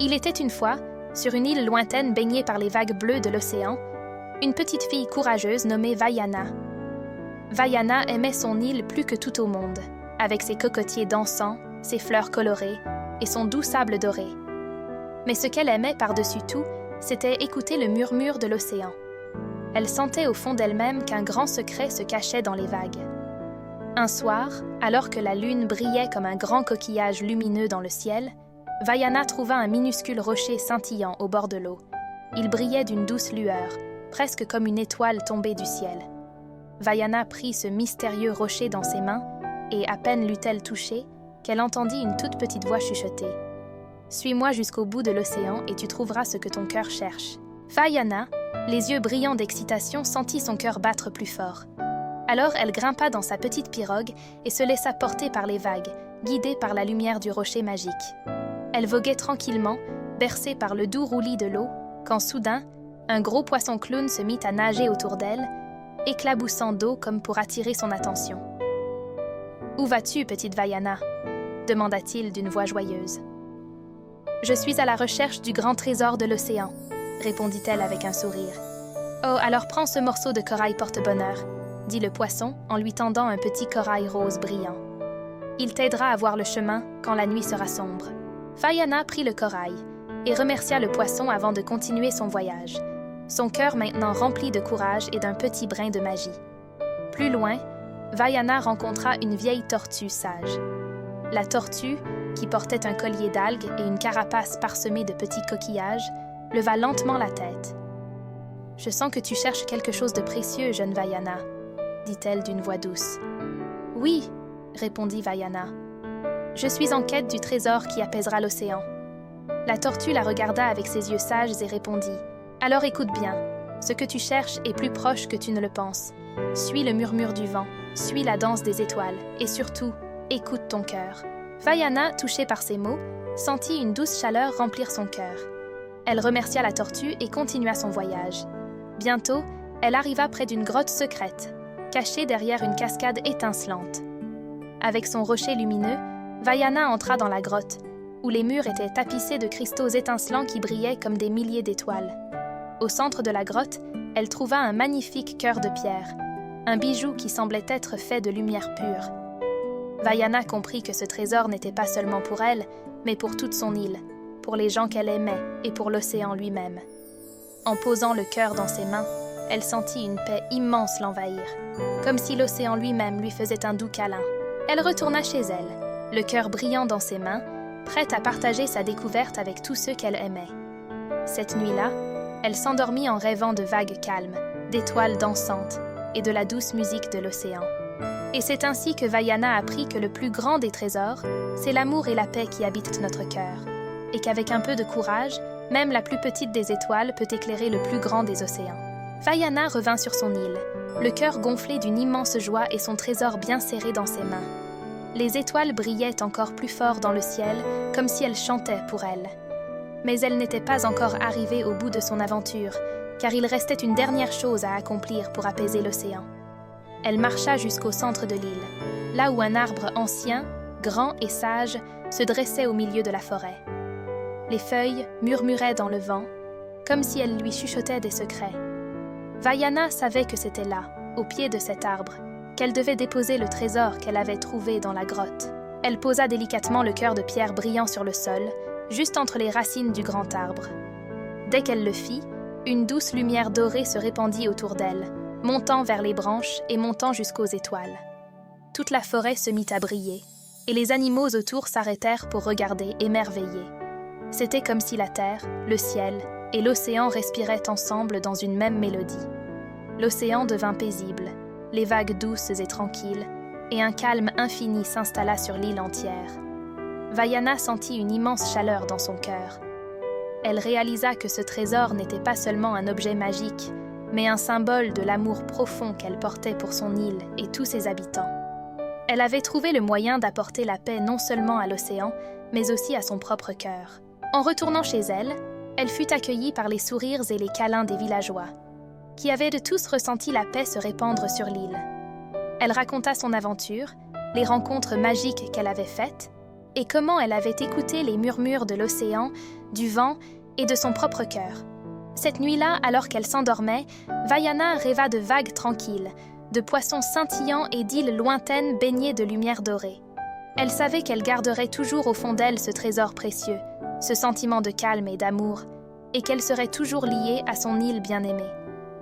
Il était une fois, sur une île lointaine baignée par les vagues bleues de l'océan, une petite fille courageuse nommée Vaiana. Vaiana aimait son île plus que tout au monde, avec ses cocotiers dansants, ses fleurs colorées et son doux sable doré. Mais ce qu'elle aimait par-dessus tout, c'était écouter le murmure de l'océan. Elle sentait au fond d'elle-même qu'un grand secret se cachait dans les vagues. Un soir, alors que la lune brillait comme un grand coquillage lumineux dans le ciel, Vaiana trouva un minuscule rocher scintillant au bord de l'eau. Il brillait d'une douce lueur, presque comme une étoile tombée du ciel. Vaiana prit ce mystérieux rocher dans ses mains, et à peine l'eut-elle touché, qu'elle entendit une toute petite voix chuchoter. « Suis-moi jusqu'au bout de l'océan et tu trouveras ce que ton cœur cherche. » Vaiana, les yeux brillants d'excitation, sentit son cœur battre plus fort. Alors elle grimpa dans sa petite pirogue et se laissa porter par les vagues, guidée par la lumière du rocher magique. Elle voguait tranquillement, bercée par le doux roulis de l'eau, quand soudain, un gros poisson clown se mit à nager autour d'elle, éclaboussant d'eau comme pour attirer son attention. « Où vas-tu, petite Vaiana ?» demanda-t-il d'une voix joyeuse. « Je suis à la recherche du grand trésor de l'océan, » répondit-elle avec un sourire. « Oh, alors prends ce morceau de corail porte-bonheur, » dit le poisson en lui tendant un petit corail rose brillant. « Il t'aidera à voir le chemin quand la nuit sera sombre. » Vaiana prit le corail et remercia le poisson avant de continuer son voyage, son cœur maintenant rempli de courage et d'un petit brin de magie. Plus loin, Vaiana rencontra une vieille tortue sage. La tortue, qui portait un collier d'algues et une carapace parsemée de petits coquillages, leva lentement la tête. « Je sens que tu cherches quelque chose de précieux, jeune Vaiana, » dit-elle d'une voix douce. « Oui, » répondit Vaiana. « Je suis en quête du trésor qui apaisera l'océan. » La tortue la regarda avec ses yeux sages et répondit. « Alors écoute bien, ce que tu cherches est plus proche que tu ne le penses. Suis le murmure du vent, suis la danse des étoiles, et surtout, écoute ton cœur. » Vaiana, touchée par ces mots, sentit une douce chaleur remplir son cœur. Elle remercia la tortue et continua son voyage. Bientôt, elle arriva près d'une grotte secrète, cachée derrière une cascade étincelante. Avec son rocher lumineux, Vaiana entra dans la grotte, où les murs étaient tapissés de cristaux étincelants qui brillaient comme des milliers d'étoiles. Au centre de la grotte, elle trouva un magnifique cœur de pierre, un bijou qui semblait être fait de lumière pure. Vaiana comprit que ce trésor n'était pas seulement pour elle, mais pour toute son île, pour les gens qu'elle aimait et pour l'océan lui-même. En posant le cœur dans ses mains, elle sentit une paix immense l'envahir, comme si l'océan lui-même lui faisait un doux câlin. Elle retourna chez elle, le cœur brillant dans ses mains, prête à partager sa découverte avec tous ceux qu'elle aimait. Cette nuit-là, elle s'endormit en rêvant de vagues calmes, d'étoiles dansantes et de la douce musique de l'océan. Et c'est ainsi que Vaiana apprit que le plus grand des trésors, c'est l'amour et la paix qui habitent notre cœur, et qu'avec un peu de courage, même la plus petite des étoiles peut éclairer le plus grand des océans. Vaiana revint sur son île, le cœur gonflé d'une immense joie et son trésor bien serré dans ses mains. Les étoiles brillaient encore plus fort dans le ciel, comme si elles chantaient pour elle. Mais elle n'était pas encore arrivée au bout de son aventure, car il restait une dernière chose à accomplir pour apaiser l'océan. Elle marcha jusqu'au centre de l'île, là où un arbre ancien, grand et sage, se dressait au milieu de la forêt. Les feuilles murmuraient dans le vent, comme si elles lui chuchotaient des secrets. Vaiana savait que c'était là, au pied de cet arbre, qu'elle devait déposer le trésor qu'elle avait trouvé dans la grotte. Elle posa délicatement le cœur de pierre brillant sur le sol, juste entre les racines du grand arbre. Dès qu'elle le fit, une douce lumière dorée se répandit autour d'elle, montant vers les branches et montant jusqu'aux étoiles. Toute la forêt se mit à briller, et les animaux autour s'arrêtèrent pour regarder émerveillés. C'était comme si la terre, le ciel et l'océan respiraient ensemble dans une même mélodie. L'océan devint paisible, les vagues douces et tranquilles, et un calme infini s'installa sur l'île entière. Vaiana sentit une immense chaleur dans son cœur. Elle réalisa que ce trésor n'était pas seulement un objet magique, mais un symbole de l'amour profond qu'elle portait pour son île et tous ses habitants. Elle avait trouvé le moyen d'apporter la paix non seulement à l'océan, mais aussi à son propre cœur. En retournant chez elle, elle fut accueillie par les sourires et les câlins des villageois, qui avaient de tous ressenti la paix se répandre sur l'île. Elle raconta son aventure, les rencontres magiques qu'elle avait faites, et comment elle avait écouté les murmures de l'océan, du vent et de son propre cœur. Cette nuit-là, alors qu'elle s'endormait, Vaiana rêva de vagues tranquilles, de poissons scintillants et d'îles lointaines baignées de lumière dorée. Elle savait qu'elle garderait toujours au fond d'elle ce trésor précieux, ce sentiment de calme et d'amour, et qu'elle serait toujours liée à son île bien-aimée.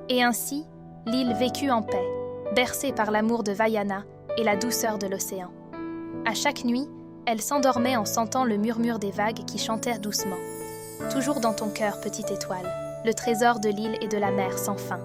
Et ainsi, l'île vécut en paix, bercée par l'amour de Vaiana et la douceur de l'océan. À chaque nuit, elle s'endormait en sentant le murmure des vagues qui chantèrent doucement. Toujours dans ton cœur, petite étoile, le trésor de l'île et de la mer sans fin.